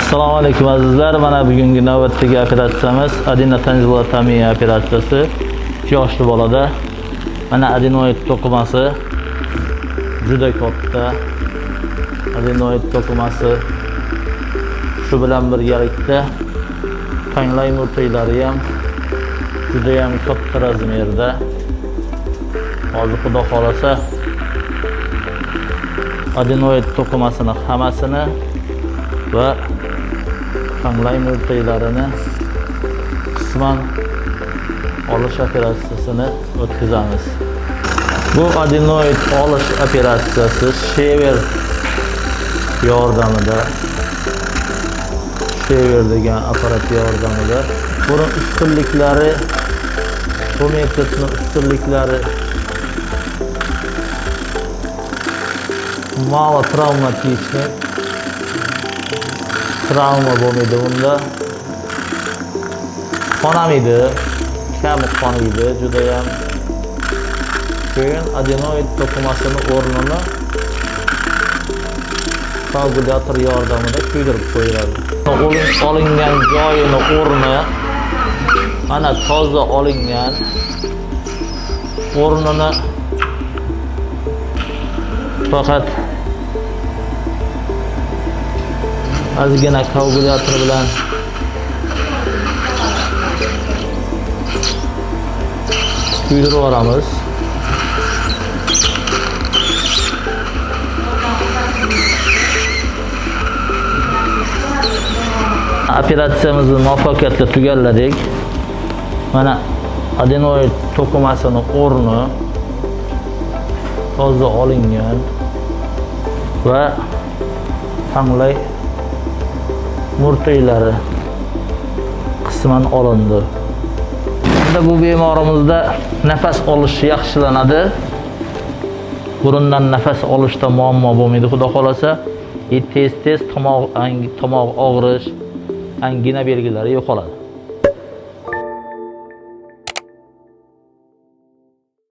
Assalomu alaykum azizlar. Mana bugungi navbatdagi operatsiyamiz adenotanzilotomiya operatsiyasi. 2 yoshli bolada mana adenoid to'qimasi juda katta. Adenoid to'qimasi shu bilan birgalikda tanglay murtaylari ham juda ham katta razmerda. Hozir xudo xolasa adenoid to'qimasini hammasini va tanglay murtaylarini qisman olish operatsiyasini o'tkazamiz. Bu adenoid olish operatsiyasi Shever yordamida, Shever degan apparat yordamida. Buning ustunliklari, bu metodning ustunliklari mало travmatичный, travma bo'lmaydi bunda, qonamaydi, kam qonaydi, juda ham. Keyin adenoid to'qimasini o'rnini koagulyator yordamida kuydirib qo'yiladi. Olingan joyini o'rni mana toza olingan o'rnini faqat ozgina koagulyator bilan kuydirib yuboramiz. Operatsiyamizni muvaffaqiyatli tugalladik. Mana adenoid to'qimasini o'rni toza olingan va tanglay murtaylari qisman olindi. Endi bu bemorimizda nafas olishi yaxshilanadi. Burundan nafas olishda muammo bo'lmaydi, xudo xolasa. Tez tomoq og'rish, angina belgilari yo'qoladi.